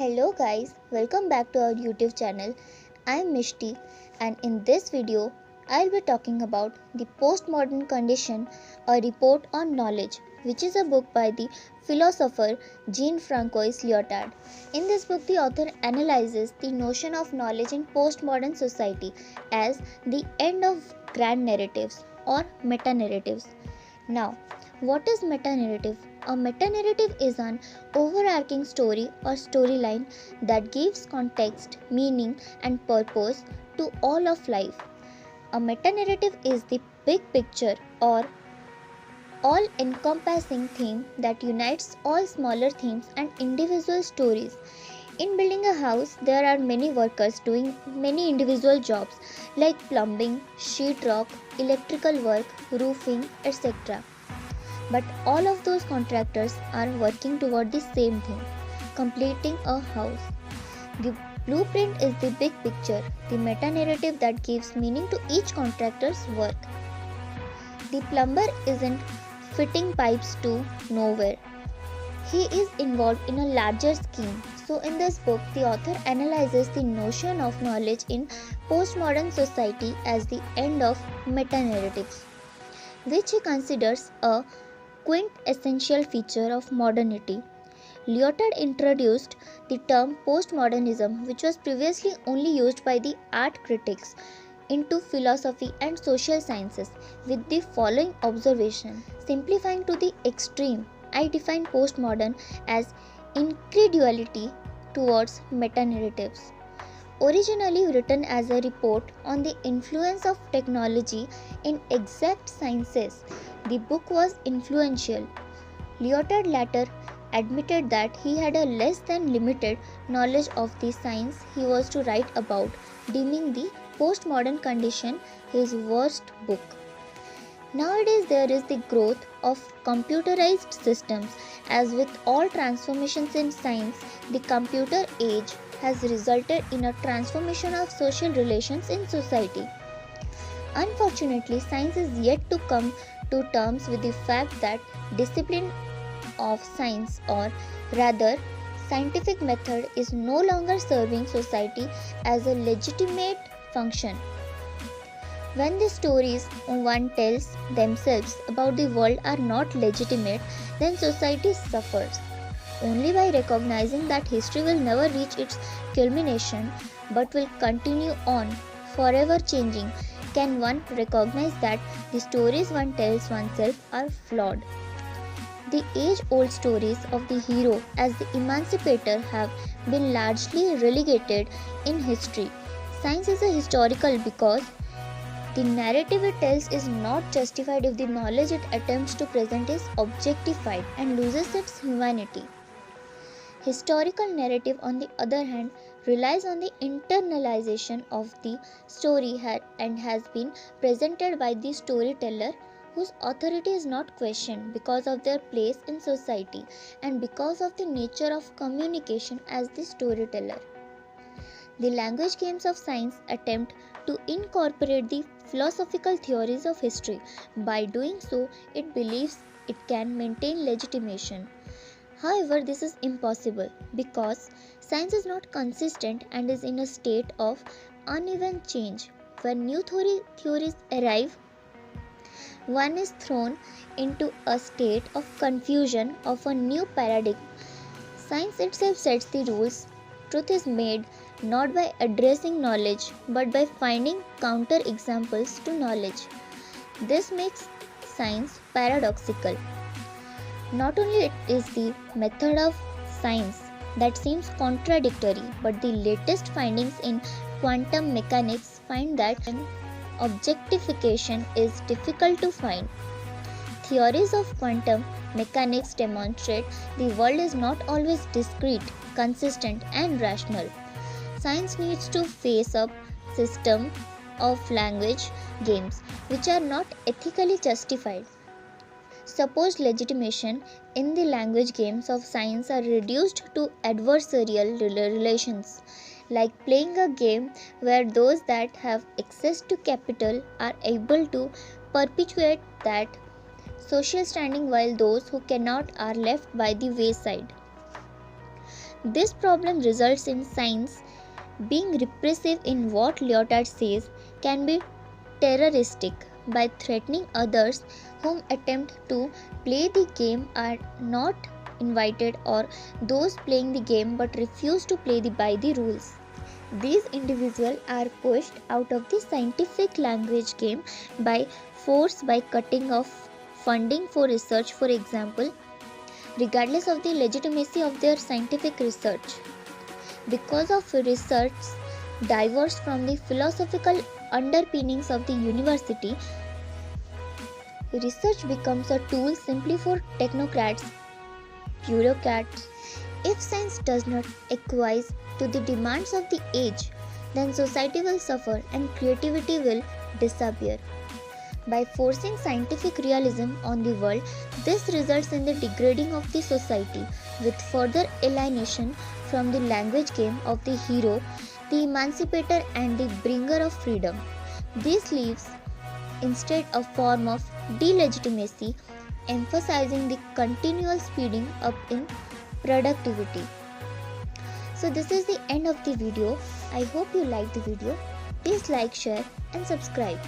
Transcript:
Hello guys, welcome back to our YouTube channel. I am Mishti and in this video I'll be talking about the Postmodern Condition, a report on knowledge, which is a book by the philosopher Jean-François Lyotard. In this book the author analyzes the notion of knowledge in postmodern society as the end of grand narratives or meta-narratives. Now, what is meta-narrative? A meta-narrative is an overarching story or storyline that gives context, meaning, and purpose to all of life. A meta-narrative is the big picture or all-encompassing theme that unites all smaller themes and individual stories. In building a house, there are many workers doing many individual jobs like plumbing, sheetrock, electrical work, roofing, etc. But all of those contractors are working toward the same thing, completing a house. The blueprint is the big picture, the meta-narrative that gives meaning to each contractor's work. The plumber isn't fitting pipes to nowhere. He is involved in a larger scheme. So in this book, the author analyzes the notion of knowledge in postmodern society as the end of meta-narratives, which he considers a quintessential feature of modernity. Lyotard introduced the term postmodernism, which was previously only used by the art critics, into philosophy and social sciences with the following observation. Simplifying to the extreme, I define postmodern as incredulity towards meta-narratives. Originally written as a report on the influence of technology in exact sciences, the book was influential. Lyotard later admitted that he had a less than limited knowledge of the science he was to write about, deeming the Postmodern Condition his worst book. Nowadays, there is the growth of computerized systems. As with all transformations in science, the computer age has resulted in a transformation of social relations in society. Unfortunately, science is yet to come to terms with the fact that discipline of science, or rather scientific method, is no longer serving society as a legitimate function. When the stories one tells themselves about the world are not legitimate, then society suffers. Only by recognizing that history will never reach its culmination but will continue on, forever changing, can one recognize that the stories one tells oneself are flawed. The age-old stories of the hero as the emancipator have been largely relegated in history. Science is a historical because the narrative it tells is not justified if the knowledge it attempts to present is objectified and loses its humanity. Historical narrative, on the other hand, relies on the internalization of the story and has been presented by the storyteller, whose authority is not questioned because of their place in society and because of the nature of communication as the storyteller. The language games of science attempt to incorporate the philosophical theories of history. By doing so, it believes it can maintain legitimation. However, this is impossible because science is not consistent and is in a state of uneven change. When new theories arrive, one is thrown into a state of confusion of a new paradigm. Science itself sets the rules. Truth is made not by addressing knowledge but by finding counter-examples to knowledge. This makes science paradoxical. Not only it is the method of science that seems contradictory, but the latest findings in quantum mechanics find that an objectification is difficult to find. Theories of quantum mechanics demonstrate the world is not always discrete, consistent, and rational. Science needs to face a system of language games which are not ethically justified. Supposed legitimation in the language games of science are reduced to adversarial relations, like playing a game where those that have access to capital are able to perpetuate that social standing while those who cannot are left by the wayside. This problem results in science being repressive in what Lyotard says can be terroristic by threatening others whom attempt to play the game are not invited, or those playing the game but refuse to play by the rules. These individuals are pushed out of the scientific language game by force, by cutting off funding for research, for example, regardless of the legitimacy of their scientific research. Because of research diverged from the philosophical underpinnings of the university, research becomes a tool simply for technocrats, bureaucrats. If science does not acquiesce to the demands of the age, then society will suffer and creativity will disappear. By forcing scientific realism on the world, this results in the degrading of the society, with further alienation from the language game of the hero, the emancipator and the bringer of freedom. This leaves instead a form of delegitimacy, emphasizing the continual speeding up in productivity. So this is the end of the video. I hope you liked the video. Please like, share and subscribe.